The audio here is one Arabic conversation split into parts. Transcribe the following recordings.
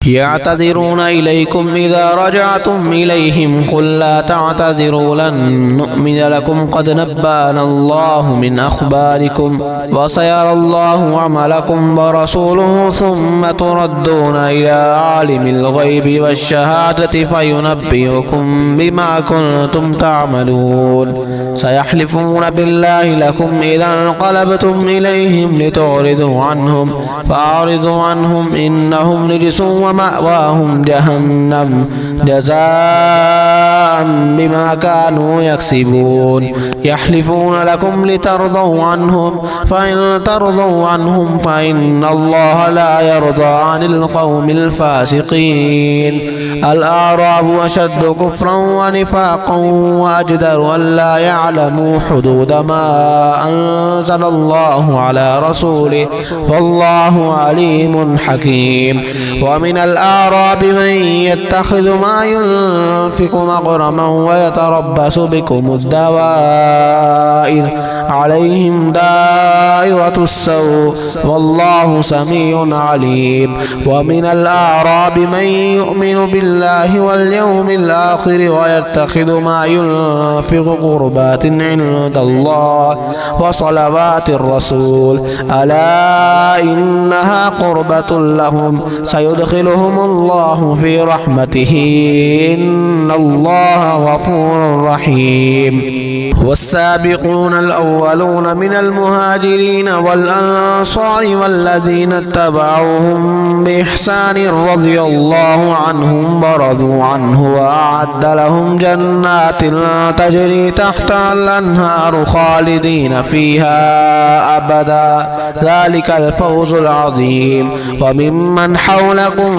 يعتذرون إليكم إذا رجعتم إليهم قل لا تعتذروا لن نؤمن لكم قد نبأنا الله من أخباركم وسيرى الله عملكم ورسوله ثم تردون إلى عالم الغيب والشهادة فينبئكم بما كنتم تعملون سيحلفون بالله لكم إذا انقلبتم إليهم لتعرضوا عنهم فأعرضوا عنهم إنهم رجس ومأواهم جهنم جزاء بما كانوا يكسبون يحلفون لكم لترضوا عنهم فإن ترضوا عنهم فإن الله لا يرضى عن القوم الفاسقين الأعراب أشد كفرا ونفاقا وأجدر أن لا يعلموا حدود ما أنزل الله على رسوله والله عليم حكيم ومن الأعراب من يتخذ ما ينفق مغرما ويتربص بكم الدوائر عليهم دائرة السوء والله سميع عليم ومن الأعراب من يؤمن بالله واليوم الآخر ويتخذ ما ينفق قربات عند الله وصلوات الرسول ألا إنها قربة لهم سيدخلهم الله في رحمته إن الله غفور رحيم والسابقون الأولون من المهاجرين والأنصار والذين اتبعوهم بإحسان رضي الله عنهم ورضوا عنه وأعد لهم جنات تجري تحتها الأنهار خالدين فيها أبدا ذلك الفوز العظيم وممن حولكم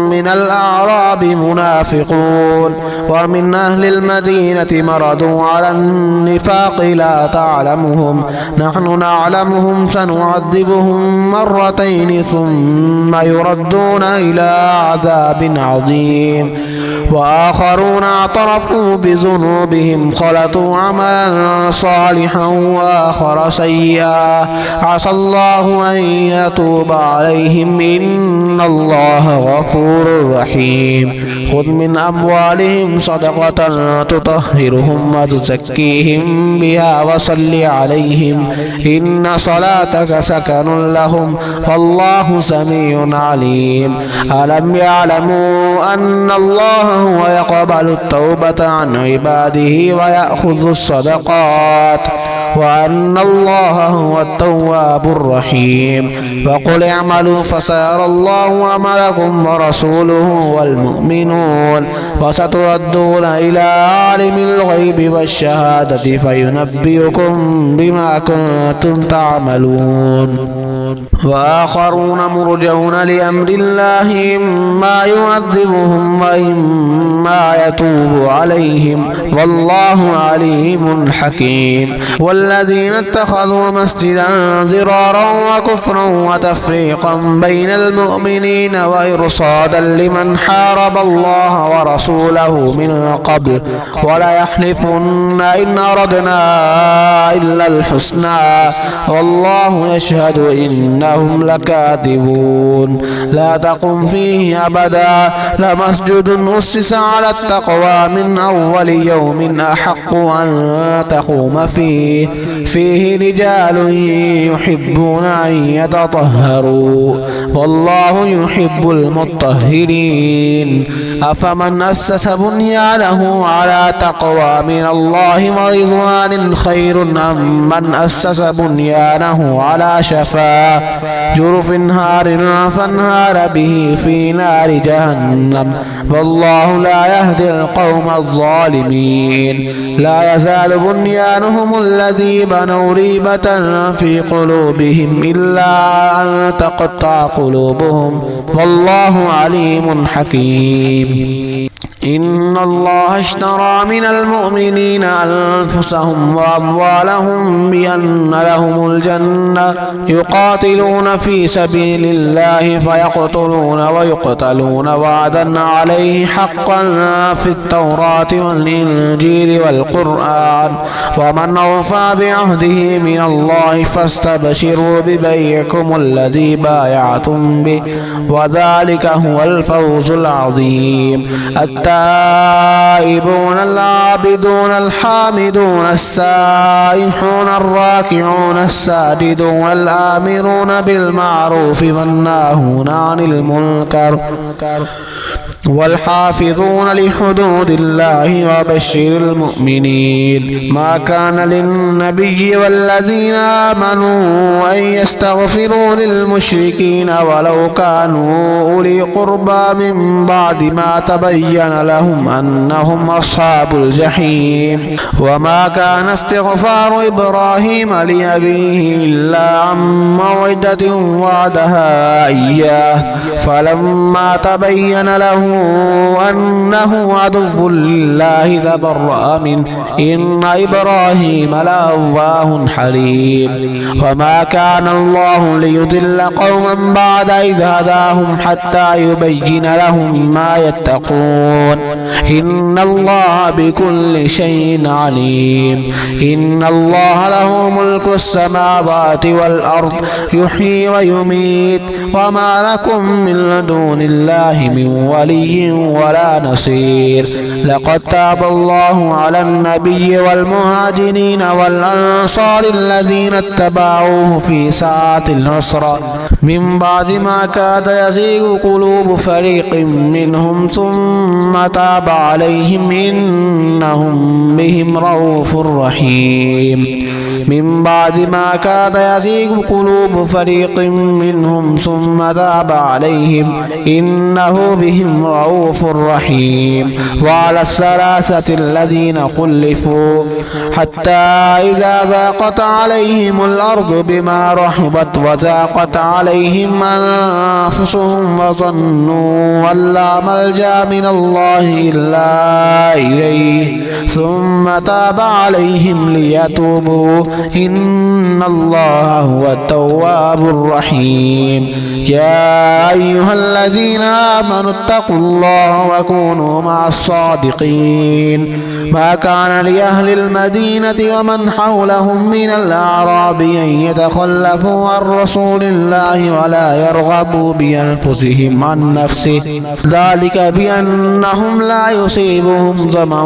من الأعراب منافقون ومن أهل المدينة مرضوا على النفاق لا تعلمهم نحن نعلمهم سنعذبهم مرتين ثم يردون إلى عذاب عظيم وآخرون اعترفوا بذنوبهم خلطوا عملا صالحا وآخر سيئا عسى الله أن يتوب عليهم إن الله غفور رحيم خذ من أموالهم صدقة تطهرهم وتزكيهم بها وصل عليهم إن صلاتك سكن لهم والله سميع عليم ألم يعلموا أن الله هو يقبل التوبة عن عباده ويأخذ الصدقات وأن الله هو التواب الرحيم وقل اعملوا فسيرى الله عملكم ورسوله والمؤمنون وستردون إلى عالم الغيب والشهادة فينبئكم بما كنتم تعملون وآخرون مرجون لأمر الله إما يعذبهم وإما يتوب عليهم والله عليم حكيم والذين اتخذوا مسجدا ضرارا وكفرا وتفريقا بين المؤمنين وإرصادا لمن حارب الله ورسوله من قبل وليحلفن إن أردنا إلا الحسنى والله يشهد إنهم لكاذبون لا تقم فيه أبدا لمسجد أسس على التقوى من أول يوم أحق أن تقوم فيه رجال يحبون أن يتطهروا والله يحب المطهرين أفمن أسس بنيانه على تقوى من الله ورضوان خير أم من أسس بنيانه على شفا جرف هار فانهار به في نار جهنم والله لا يهدي القوم الظالمين لا يزال بنيانهم الذي بنوا ريبة في قلوبهم إلا أن تقطع قلوبهم والله عليم حكيم إن الله اشترى من المؤمنين أنفسهم وأموالهم بأن لهم الجنة يقاتلون في سبيل الله فيقتلون ويقتلون وعدا عليه حقا في التوراة والإنجيل والقرآن ومن أوفى بعهده من الله فاستبشروا ببيعكم الذي بايعتم به وذلك هو الفوز العظيم. التائبون العابدون الحامدون السائحون الراكعون الساجدون الآمرون بالمعروف والناهون عن المنكر والحافظون لحدود الله وبشر المؤمنين. ما كان للنبي والذين آمنوا أن يستغفروا للمشركين ولو كانوا أولي قربى من بعد ما تبين لهم أنهم أصحاب الجحيم. وما كان استغفار إبراهيم لأبيه إلا عن موعدة وعدها إياه فلما تبين له أنه عدو لله تبرأ منه إن إبراهيم لأواه حليم. وما كان الله ليضل قوما بعد إذ هداهم حتى يبين لهم ما يتقون إن الله بكل شيء عليم. إن الله له ملك السماوات والأرض يحيي ويميت وما لكم من دون الله من ولي ولا نصير. لقد تاب الله على النبي والمهاجرين والأنصار الذين اتبعوه في ساعة العسرة من بعد ما كاد يزيغ قلوب فريق منهم ثم تاب عليهم إنهم بهم رؤوف رحيم. من بعد ما كاد يزيغ قلوب فريق منهم ثم تاب عليهم إنه بهم رؤوف رحيم. وعلى الثلاثة الذين خلفوا حتى إذا ضاقت عليهم الأرض بما رحبت وضاقت عليهم أنفسهم وظنوا أن لا ملجأ من الله إلا إليه ثم تاب عليهم ليتوبوا إن الله هو التواب الرحيم. يا أيها الذين آمنوا اتقوا الله وكونوا مع الصادقين. ما كان لأهل المدينة ومن حولهم من الأعراب أن يتخلفوا عن رسول الله ولا يرغبوا بأنفسهم عن نفسه ذلك بأنهم لا يصيبهم ظمأ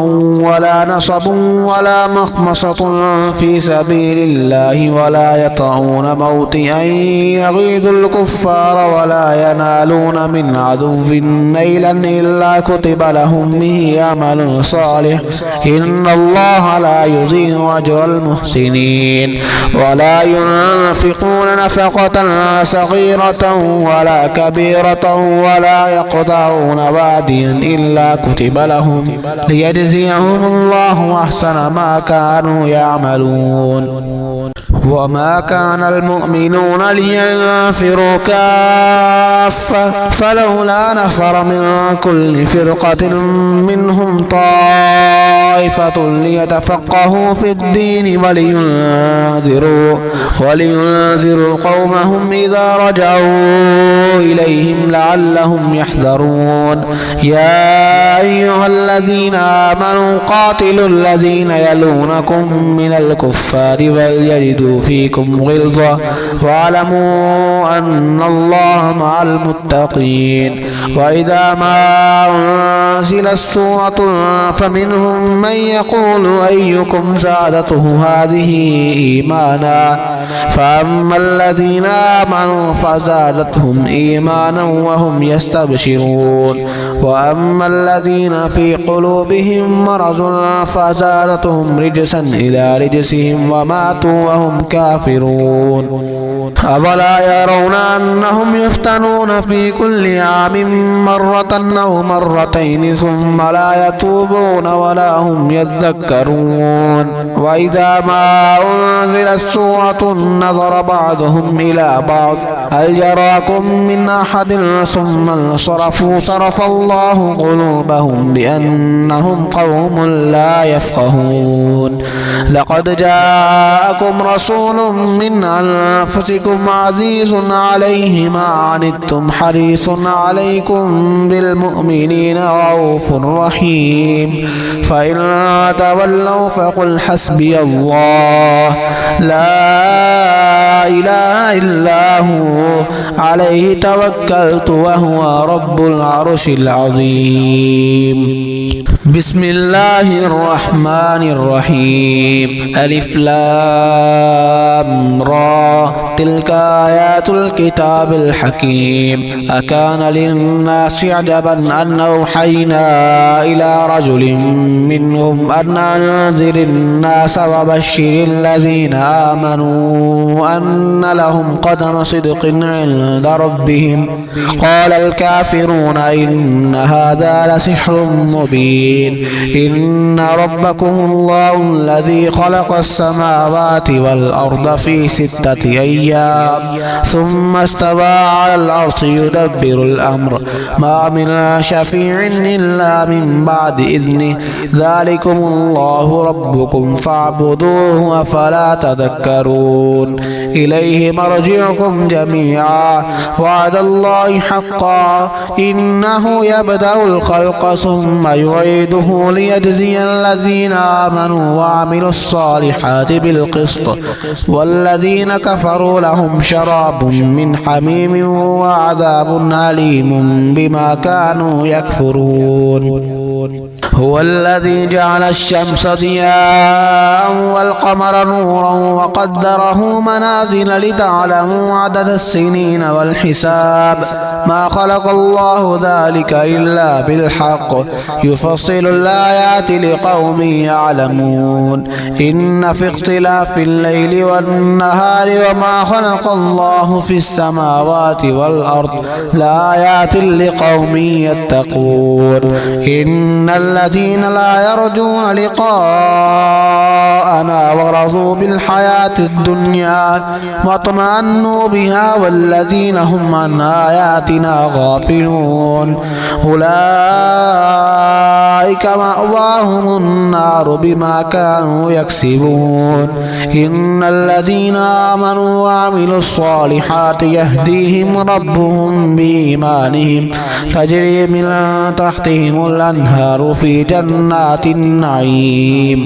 ولا نصب ولا مخمصة في سبيل الله ولا يطعون موطئا يغيظ الكفار ولا ينالون من عدو نيلا إلا كتب لهم به عمل صالح إن الله لا يضيع أجر المحسنين. ولا ينفقون نفقة صغيرة ولا كبيرة ولا يقطعون واديا إلا كتب لهم ليجزيهم الله أحسن ما كانوا يعملون. وما كان المؤمنون لينفروا كافة فلولا نفر من كل فرقة منهم طائفة ليتفقهوا في الدين ولينذروا قومهم إذا رجعوا إليهم لعلهم يحذرون. يا أيها الذين آمنوا قاتلوا الذين يلونكم من الكفار وليجدوا فيكم غلظة واعلموا أن الله مع المتقين. وإذا ما أنزلت سورة فمنهم من يقول أيكم زادته هذه إيمانا فأما الذين آمنوا فزادتهم إيمانا وهم يستبشرون وأما الذين في قلوبهم مرض فزادتهم رجسا إلى رجسهم وماتوا وهم كافرون. أولا يرون أنهم يفتنون في كل عام مرة أو مرتين ثم لا يتوبون ولا هم يذكرون. وإذا ما أنزل السورة نظر بعضهم إلى بعض هل يراكم من أحد ثم انصرفوا صرف الله قلوبهم بأنهم قوم لا يفقهون لقد جاءكم رسول من أنفسكم عزيز عليه ما عنتم حريص عليكم بالمؤمنين رؤوف رحيم فإن تولوا فقل حسبي الله لا إله إلا هو عليه توكلت وهو رب العرش العظيم بسم الله الرحمن الرحيم ألف لام را تلك آيات الكتاب الحكيم أكان للناس عجبا أن أوحينا إلى رجل منهم أن أنذر الناس وبشر الذين آمنوا أن لهم قدم صدق عند ربهم قال الكافرون إن هذا لسحر مبين إن ربكم الله الذي خلق السماوات والأرض في 6 أيام ثم استوى على العرش يدبر الأمر ما من شفيع إلا من بعد إذنه ذلكم الله ربكم فاعبدوه أفلا تذكرون إليه مرجعكم جميعا وعد الله حقا إنه يبدأ الخلق ثم يعيده ليجزي الذين آمنوا وعملوا الصالحات بالقسط والذين كفروا لهم شراب من حميم وعذاب أليم بما كانوا يكفرون هو الذي جعل الشمس ضياء والقمر نورا وقدره منازل لتعلموا عدد السنين والحساب ما خلق الله ذلك إلا بالحق يفصل الآيات لقوم يعلمون إن في اختلاف الليل والنهار وما خلق الله في السماوات والأرض لآيات لقوم يتقون إن الذين لا يرجون لقاءنا ورضوا بالحياة الدنيا واطمأنوا بها والذين هم عن آياتنا غافلون أولئك مأواهم النار بما كانوا يكسبون إن الذين آمنوا وعملوا الصالحات يهديهم ربهم بإيمانهم تجري من تحتهم الأنهار في جنات النعيم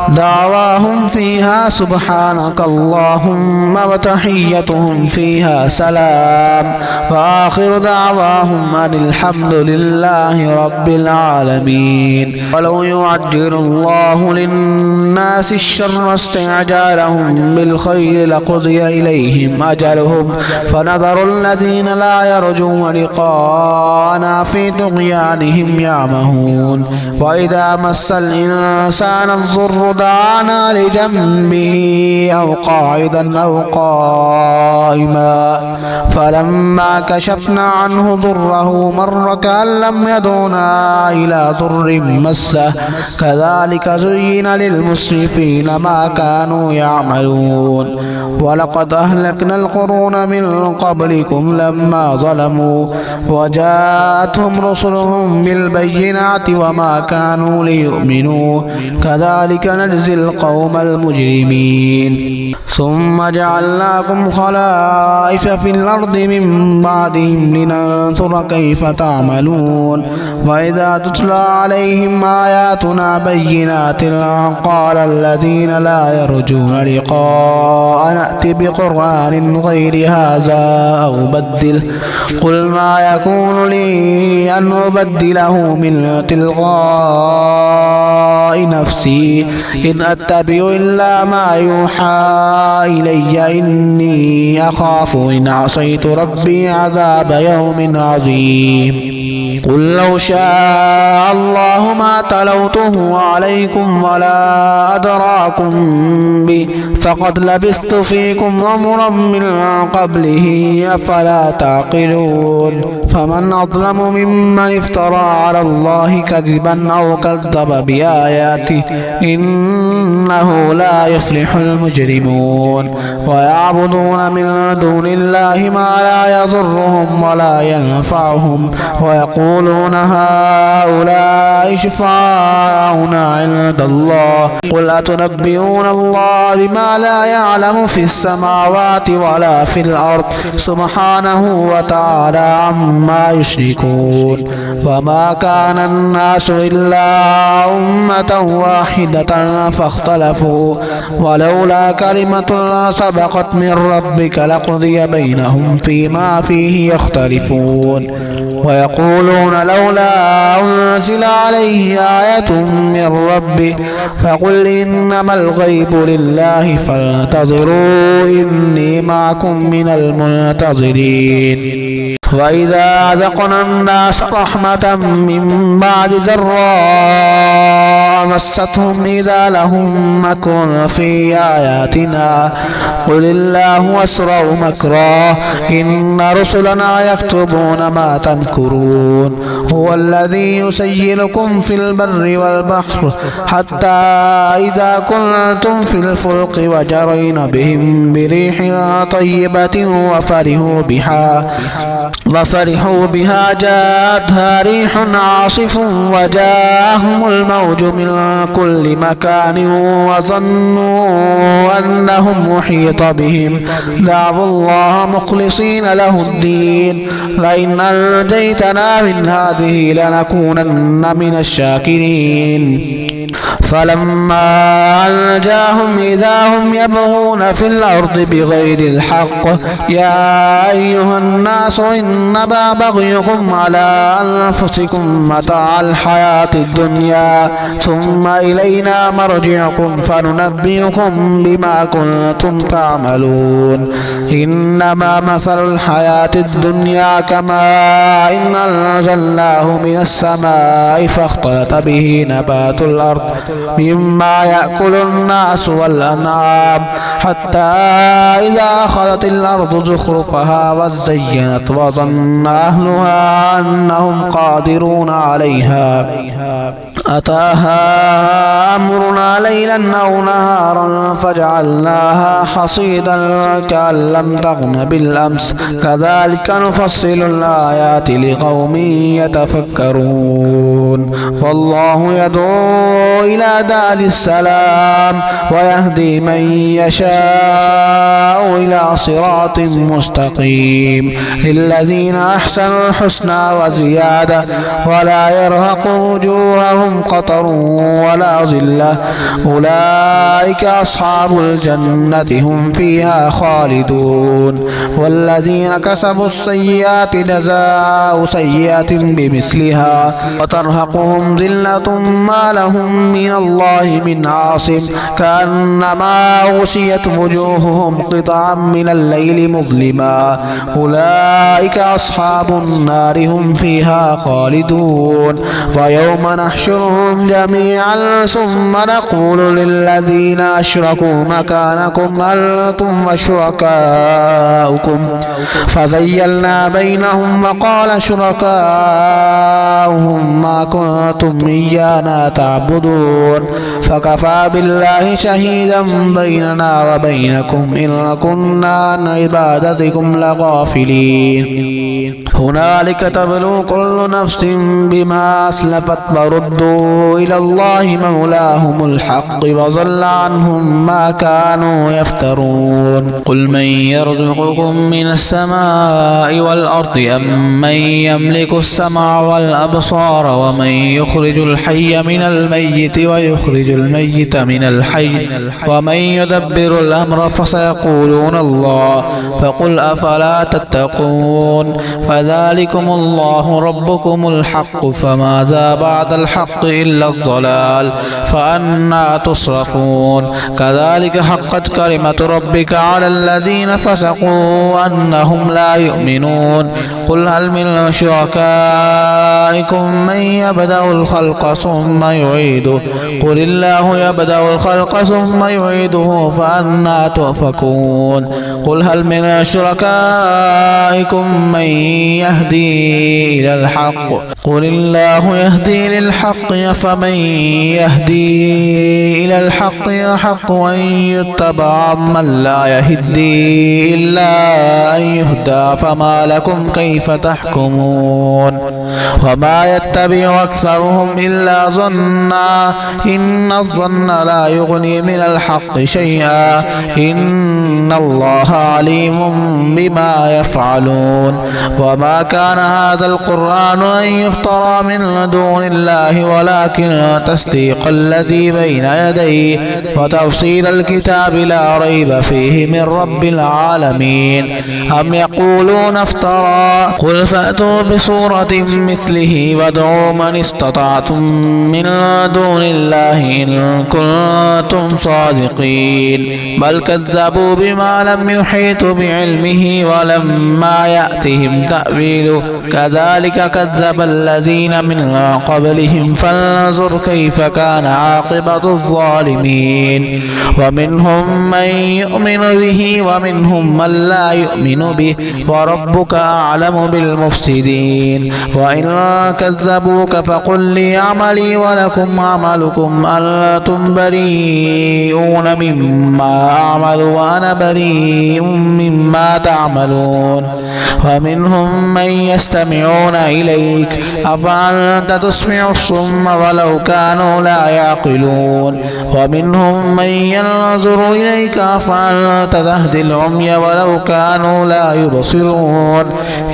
دعواهم فيها سبحانك اللهم وتحيتهم فيها سلام وآخر دعواهم أن الحمد لله رب العالمين ولو يعجل الله للناس الشر استعجالهم بالخير لقضي إليهم أجلهم فنذر الذين لا يرجون لقاءنا في طغيانهم يعمهون وإذا مس الإنسان الضر دعانا لجنبه أو قاعدا أو قائما فلما كشفنا عنه ضره مر كأن لم يدعنا إلى ضر مسه كذلك زين للمسرفين ما كانوا يعملون ولقد أهلكنا القرون من قبلكم لما ظلموا وجاءتهم رسلهم بالبينات وما كانوا ليؤمنوا كذلك نجزي القوم المجرمين ثم جعلناكم خلائف في الأرض من بعدهم لننظر كيف تعملون وإذا تتلى عليهم آياتنا بينات قال الذين لا يرجون لقاء نأتي بقرآن غير هذا أو بدله قل ما يكون لي أن أبدله من تلقاء نفسي إن أتبع إلا ما يوحى إلي إني أخاف إن عصيت ربي عذاب يوم عظيم قل لو شاء الله ما تلوته عليكم ولا أدراكم به فقد لبثت فيكم عمرا من قبله أفلا تعقلون فمن أظلم ممن افترى على الله كذبا أو كذب بآياته إنه لا يفلح المجرمون ويعبدون من دون الله ما لا يضرهم ولا ينفعهم ويقولون هؤلاء شفعاؤنا عند الله قل أتنبئون الله بما لا يعلم في السماوات ولا في الأرض سبحانه وتعالى عما يشركون وما كان الناس إلا أمة واحدة فاختلفوا ولولا كلمة سبقت من ربك لقضي بينهم فيما فيه يختلفون ويقولون لولا أنزل عليه آية من ربه فقل إنما الغيب لله فانتظروا إني معكم من المنتظرين وإذا أذقنا الناس رحمة من بعد ضراء مستهم إذا لهم مكر في آياتنا قل الله أسرع مكرا إن رسلنا يكتبون ما تمكرون هو الذي يسيركم في البر والبحر حتى إذا كنتم في الفلك وجرين بهم بريح طيبة وفرحوا بها جاءتها ريح عاصف وجاءهم الموج من كل مكان وظنوا أنهم محيط بهم دعوا الله مخلصين له الدين لئن أنجيتنا من هذه لنكونن من الشاكرين فلما أنجاهم إذا هم يبغون في الأرض بغير الحق يا أيها الناس إنما بغيكم على أنفسكم متاع الحياة الدنيا ثم إلينا مرجعكم فننبئكم بما كنتم تعملون إنما مثل الحياة الدنيا كماء إن أنزلناه من السماء فاختلط به نبات الأرض مما يأكل الناس والأنعام حتى إذا أخذت الأرض زخرفها وزينت وظن أهلها أنهم قادرون عليها أتاها أمرنا ليلا أو نهارا فجعلناها حصيدا كأن لم تغن بالأمس كذلك نفصل الآيات لقوم يتفكرون والله يدعو إلى دار السلام ويهدي من يشاء إلى صراط مستقيم للذين أحسنوا الحسنى وزيادة ولا يرهق وجوههم قطر ولا ذلة أولئك أصحاب الجنة هم فيها خالدون والذين كسبوا السيئات جزاء سيئة بمثلها وترهقهم ذلة ما لهم من الله من عاصم كأنما غشيت وجوههم قطعا من الليل مظلما أولئك أصحاب النار هم فيها خالدون ويوم نحشرهم جميعا ثم نقول للذين أشركوا مكانكم أنتم وشركاؤكم فزيلنا بينهم وقال شركاؤهم ما كنتم إيانا تعبدون فكفى بالله شهيدا بيننا وبينكم إن كنا عن عبادتكم لغافلين هنالك تبلو كل نفس بما أسلفت وردوا إلى الله مولاهم الحق وضل عنهم ما كانوا يفترون قل من يرزقكم من السماء والأرض أم من يملك السمع والأبصار ومن يخرج الحي من الميت ويخرج الميت من الحي ومن يدبر الأمر فسيقولون الله فقل أفلا تتقون فذلكم الله ربكم الحق فماذا بعد الحق إلا الضلال فأنى تصرفون كذلك حقت كلمة ربك على الذين فسقوا أنهم لا يؤمنون قل هل من شركائكم من يبدأ الخلق ثم يعيده قل الله يبدأ الخلق ثم يعيده فأنى تؤفكون قل هل من شركائكم من يهدي إلى الحق قل الله يهدي للحق فمن يهدي إلى الحق يحق أن يتبع من لا يهدي إلا أن يهدى فما لكم كيف تحكمون وما يتبع أكثرهم إلا ظنا إن الظن لا يغني من الحق شيئا إن الله عليم بما يفعلون وما كان هذا القرآن أن يفترى من دون الله ولكن تصديق الذي بين يديه وتفصيل الكتاب لا ريب فيه من رب العالمين أم يقولون افترى قل فأتوا بسورة مثله وادعوا من استطعتم من دون الله إن كنتم صادقين بل كذبوا بما لم يحيطوا بعلمه ولما يأتهم تأويله كذلك كذب الذين من قبلهم فانظر كيف كان عاقبة الظالمين ومنهم من يؤمن به ومنهم من لا يؤمن به وربك أعلم بالمفسدين وإن كذبوك فقل لي عملي ولكم عملكم أنتم بريئون مما أعمل وأنا بريء مما تعملون ومنهم من يستمعون إليك أفأنت تسمع الصم ولو كانوا لا يعقلون ومنهم من ينظر إليك أفأنت تهدي العمي ولو كانوا لا يبصرون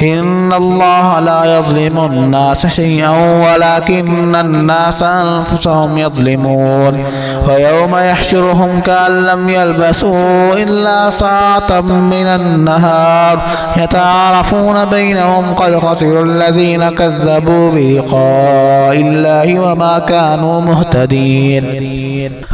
إن الله لا يظلم الناس شيئا ولكن الناس أنفسهم يظلمون ويوم يحشرهم كأن لم يلبسوا إلا ساعة من النهار يتعارفون بينهم قد خسروا الذين كذبوا بلقاء الله وما كانوا مهتدين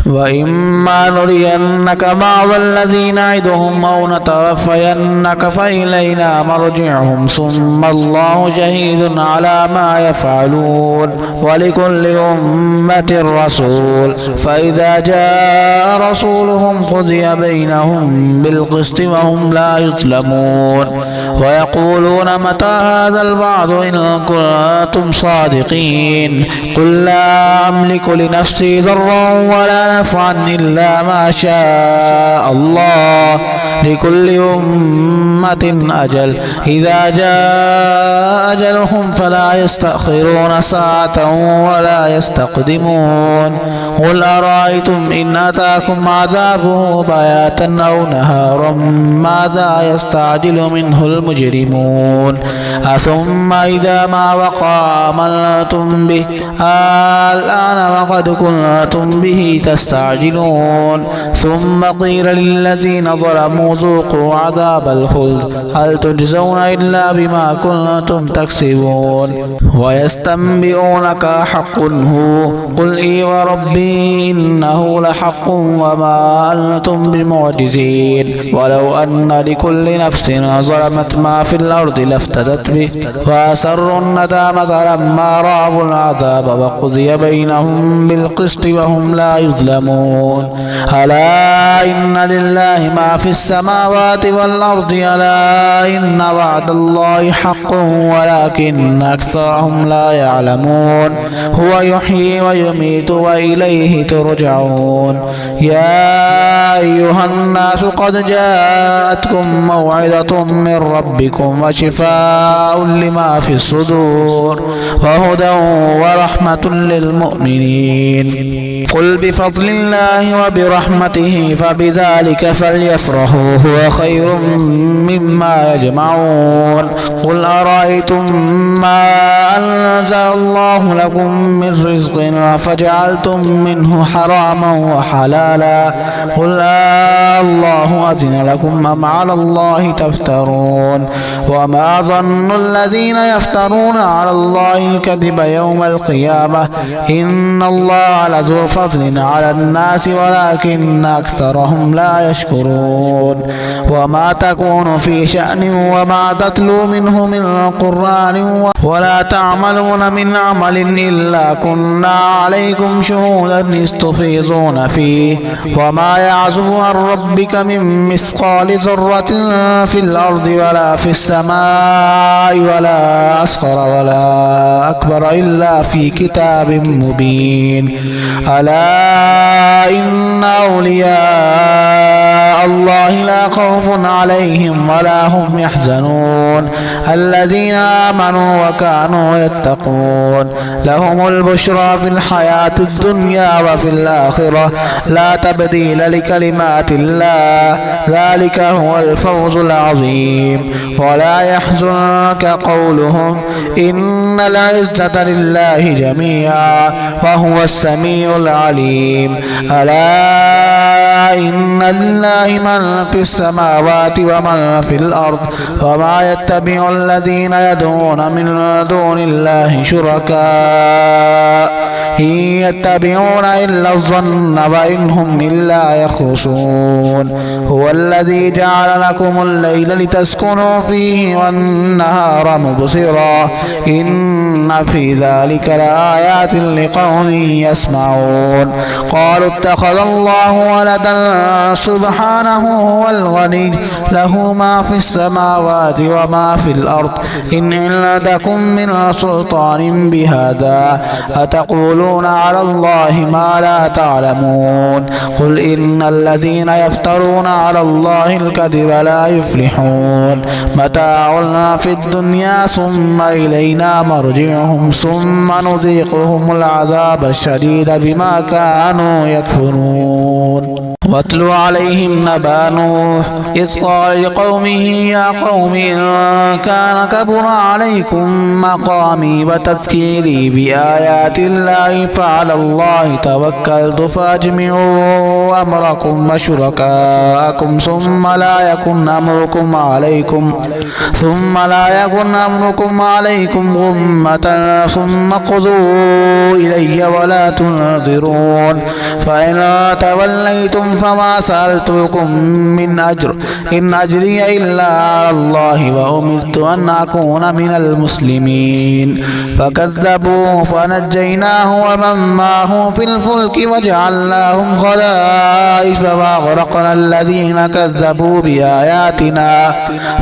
وإما نرينك بعض الذين نعدهم أو نتوفينك فإلينا مرجعهم ثم الله شهيد على ما يفعلون ولكل أمة رسول فإذا جاء رسولهم قضي بينهم بالقسط وهم لا يظلمون ويقولون متى هذا الوعد إن كنتم صادقين قل لا أملك لنفسي ضرا ولا نفعا إلا ما شاء الله لكل أمة أجل إذا جاء أجلهم فلا يستأخرون ساعة ولا يستقدمون قل أرأيتم إن أتاكم عذابه بياتا أو نهارا ماذا يستعجل منه المجرمون أثم إذا ما وقع آمنتم به الآن وقد كنتم به تستعجلون ثم قيل للذين ظلموا ذوقوا عذاب الخلد هل تجزون إلا بما كنتم تكسبون ويستنبئونك حق هو قل إي وربي إنه لحق وما أنتم بمعجزين ولو أن لكل نفس ظلمت ما في الأرض لافتدت به وأسروا الندامة لما رأوا العذاب وقضي بينهم بالقسط وهم لا يظلمون ألا إن لله ما في السماوات والأرض ألا إن وعد الله حق ولكن أكثرهم لا يعلمون هو يحيي ويميت وإليه ترجعون يا أيها الناس قد جاءتكم موعظة من ربكم وشفاء لما في الصدور وهدى ورحمة للمؤمنين قل بفضل الله وبرحمته فبذلك فليفرحوا هو خير مما يجمعون قل أرأيتم ما أنزل الله لكم من رزق فجعلتم منه حراما وحلالا قل الله أذن لكم أم على الله تفترون وما ظن الذين يفترون على الله الكذب يوم القيامة إن الله لذو فضل على الناس ولكن أكثرهم لا يشكرون وما تكون في شأن وما تتلو منه من قرآن ولا تعملون من عمل إلا كنا عليكم شهودا تفيضون فيه وما يعزب عن ربك من مثقال ذرة في الأرض ولا في السماء ولا أصغر ولا أكبر إلا في كتاب مبين ألا إن أولياء الله لا خوف عليهم ولا هم يحزنون الذين آمنوا وكانوا يتقون لهم البشرى في الحياة الدنيا وفي الآخرة لا تبديل لكلمات الله ذلك هو الفوز العظيم ولا يحزنك قولهم إن العزة لله جميعا وهو السميع العليم ألا إن لله من في السماوات ومن في الأرض وما يتبع الذين يدعون من دون الله شركاء إن يتبعون إلا الظن وإن هم إلا يخرصون هو الذي جعل لكم الليل لتسكنوا فيه والنهار مبصرا إن في ذلك لآيات لقوم يسمعون قالوا اتخذ الله ولدا سبحانه هو الغني له ما في السماوات وما في الأرض إن عندكم من سلطان بهذا أتقولون على الله ما لا تعلمون قل إن الذين يفترون على الله الكذب لا يفلحون متاع في الدنيا ثم إلينا مرجعهم ثم نذيقهم العذاب الشديد بما كانوا يكفرون واتل عليهم نبأ نوح إذ قال لقومه يا قوم إن كان كبر عليكم مقامي وتذكيري بآيات الله فعلى الله توكلت فأجمعوا أمركم وشركاءكم ثم لا يكن أمركم عليكم غمة ثم قضوا إلي ولا تنظرون فإن توليتم فما سألتكم من أجر إن أجري إلا على الله وأمرت أن أكون من المسلمين فكذبوه فنجيناه ومن معه في الفلك وجعلناهم خلائف وأغرقنا الذين كذبوا بآياتنا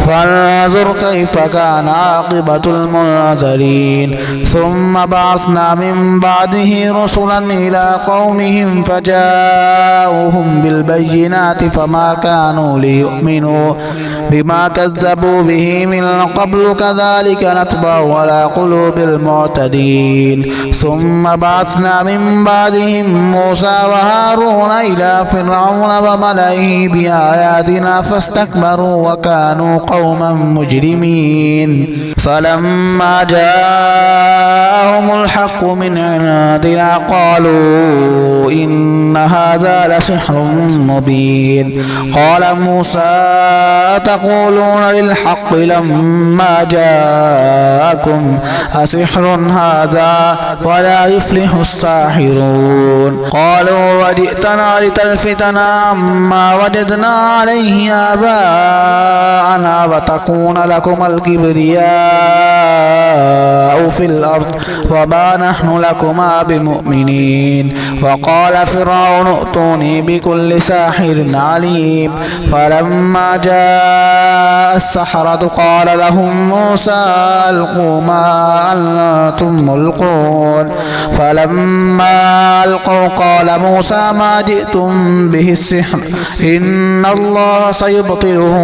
فانظر كيف كان عاقبة المنذرين ثم بعثنا من بعده رسلا إلى قومهم فجاءوهم بالبينات فما كانوا ليؤمنوا بما كذبوا به من قبل كذلك نطبع على قلوب المعتدين ثم بعثنا من بعدهم موسى وهارون إلى فرعون وملئه بآياتنا فاستكبروا وكانوا قوما مجرمين فلما جاءهم الحق من عندنا قالوا إن هذا لسحر مبين قال موسى تقولون للحق لما جاءكم أسحر هذا ولا يفلح الساحرون قالوا وجئتنا لتلفتنا عما وجدنا عليه آباءنا وتكون لكم الكبرياء في الأرض وما نحن لكما بمؤمنين وقال فرعون ائتوني بكل ساحر عليم فلما جاء السحرة قال لهم موسى ألقوا ما أنتم ملقون فلما ألقوا قال موسى ما جئتم به السحر إن الله سيبطله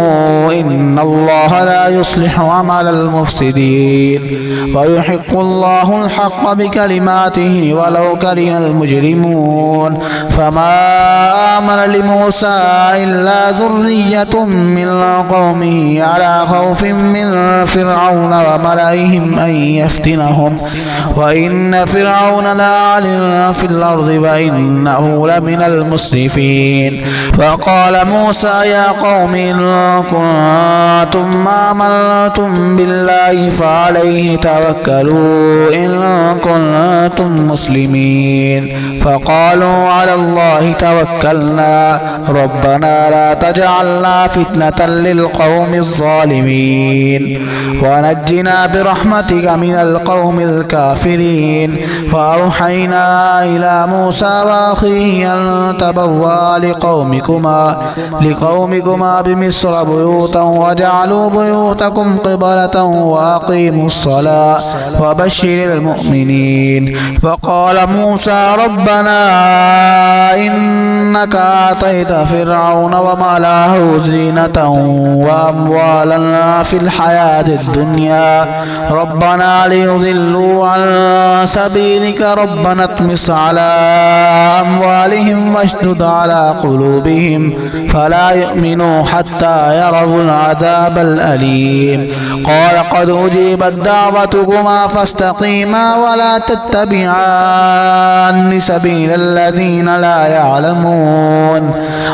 إن الله لا يصلح عمل المفسدين المفسدين ويحق الله الحق بكلماته ولو كره المجرمون فما آمن لموسى إلا ذرية من قومه على خوف من فرعون وملئهم أن يفتنهم وإن فرعون لعال في الأرض وإنه لمن المسرفين فقال موسى يا قوم إن كنتم آمنتم بالله فعليه توكلوا إن كنتم مسلمين فقالوا على الله توكلنا ربنا لا تجعلنا فتنة للقوم الظالمين ونجنا برحمتك من القوم الكافرين فأوحينا إلى موسى وأخيه أن تبوأ لقومكما بمصر بيوتا وجعلوا بيوتكم قبلة وأقيموا الصلاة وبشر المؤمنين فقال موسى ربنا إنك آتيت فرعون وملأه زينة وأموالا في الحياة الدنيا ربنا ليضلوا عن سبيلك ربنا اطمس على أموالهم واشدد على قلوبهم فلا يؤمنوا حتى يروا العذاب الأليم قال قد أجيبت دعوتكما فاستقيما ولا تتبعان سبيل الذين لا يعلمون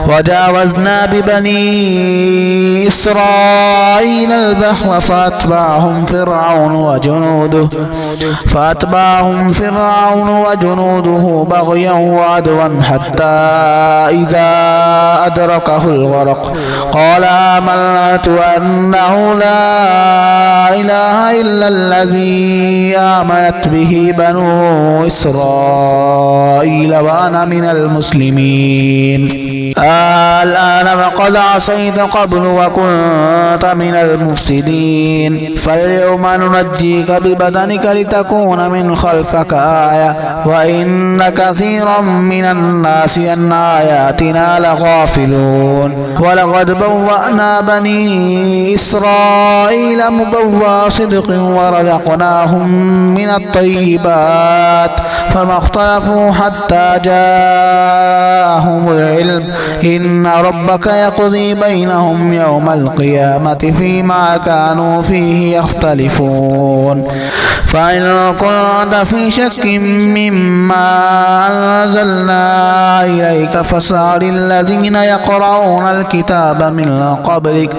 وجاوزنا ببني إسرائيل البحر فأتبعهم فرعون وجنوده بغيا وعدوا حتى إذا أدركه الغرق قال آمنت أنه لا إله إلا الذي آمنت به بنو إسرائيل وأنا من المسلمين الآن وقد عصيت قبل وكنت من المفسدين فاليوم ننجيك ببدنك لتكون من خلفك آية وإن كثيرا من الناس عن آياتنا لغافلون ولقد بوأنا بني إسرائيل مبوأ صدق ورزقناهم من الطيبات فما اختلفوا حتى جاءهم العلم إن ربك يقضي بينهم يوم القيامة فيما كانوا فيه يختلفون فإن كنت في شك مما أنزلنا إليك فاسأل الذين يقرؤون الكتاب من قبلك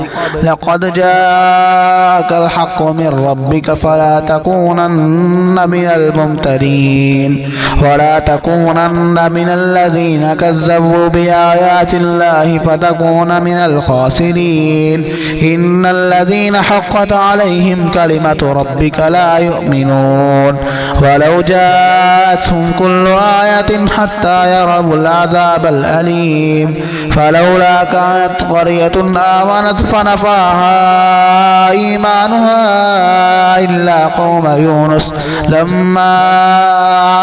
لقد جاءك الحق من ربك فلا تكونن من الممترين ولا تكونن من الذين كذبوا بآيات الله فتكون من الخاسرين إن الذين حقت عليهم كلمة ربك لا يؤمنون ولو جاءتهم كل آية حتى يروا العذاب الأليم فلولا كانت قرية آمنت فنفعها إيمانها إلا قوم يونس لما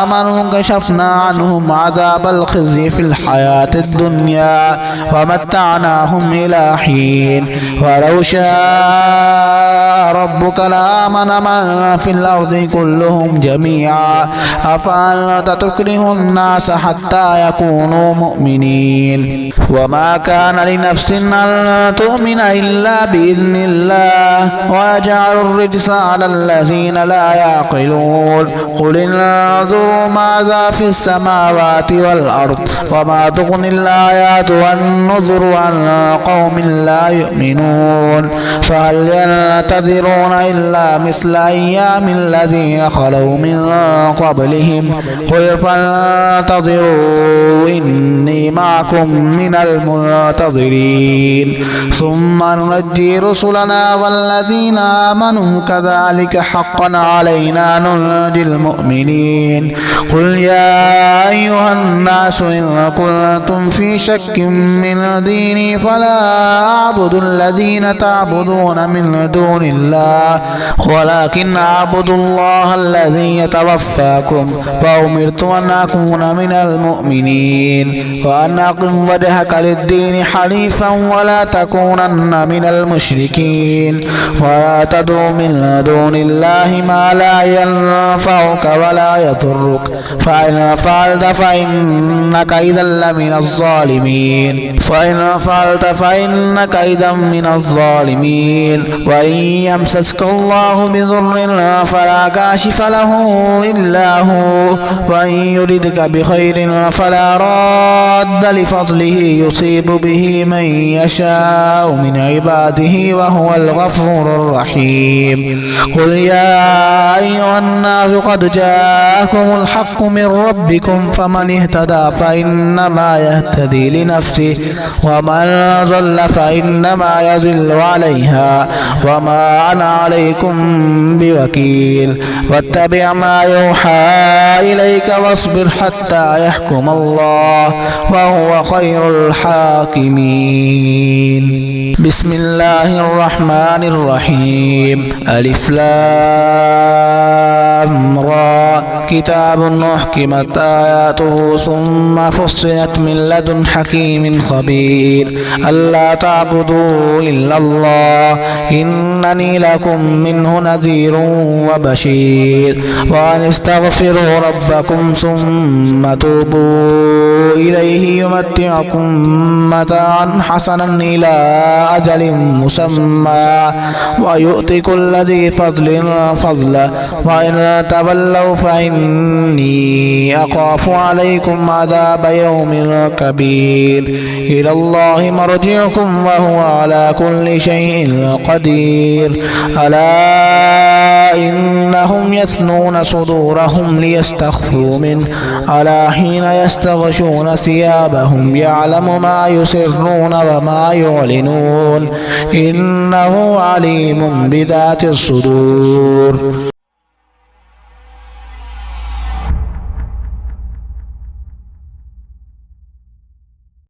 آمنوا كشفنا عنهم عذاب الخزي في الحياة الدنيا ومتعناهم إلى حين ولو شاء ربك لآمن من في الأرض كلهم جميعا أفأنت تكره الناس حتى يكونوا مؤمنين وما كان لنفس أن تؤمن إلا بإذن الله ويجعل الرجس على الذين لا يعقلون قل انظروا ماذا في السماوات والأرض وما تغني الآيات والنذر عن قوم لا يؤمنون فهل ينتظرون إلا مثل أيام الذين خلوا من قبلهم قل فانتظروا إني معكم من المنتظرين ثم ننجي رسلنا والذين آمنوا كذلك حقا علينا ننجي المؤمنين قل يا أيها الناس إن كنتم في شك من ديني فلا أعبد الذين تعبدون من دون الله ولكن أعبد الله الذي يتوفاكم فأمرت أن أكون من المؤمنين وأن أقم وجهك للدين حنيفا ولا تكونن من المشركين ولا تدع من دون الله ما لا ينفعك ولا يضرك فإن فعلت فإنك إذا لمن الظالمين من الظالمين وإن يمسسك الله بضر فلا كاشف له إلا هو وإن يردك بخير فلا راد لفضله يصيب به من يشاء من عباده وهو الغفور الرحيم قل يا أيها الناس قد جاءكم الحق من ربكم فمن اهتدى فإنما يهتدي لنفسه ومن ضل فإنما يضل عليها وما أنا عليكم بوكيل واتبع ما يوحى إليك واصبر حتى يحكم الله وهو خير الحاكمين بسم الله الرحمن الرحيم ألف لام را كتاب أحكمت آياته ثم فصلت من لدن حكيم خبير ألا تعبدوا إلا الله إنني لكم منه نذير وبشير وأن استغفروا ربكم ثم توبوا إليه يمتعكم متاعا حسنا إلى أجل مسمى ويؤتي كل ذي فضل فضله وإن تولوا فإني أخاف عليكم عذاب يوم كبير إلى الله مرجعكم وهو على كل شيء قدير ألا إنهم يثنون صدورهم ليستخفوا منه ألا حين يستغشون ثيابهم يعلم ما يسرون وما يعلنون إنه عليم بذات الصدور.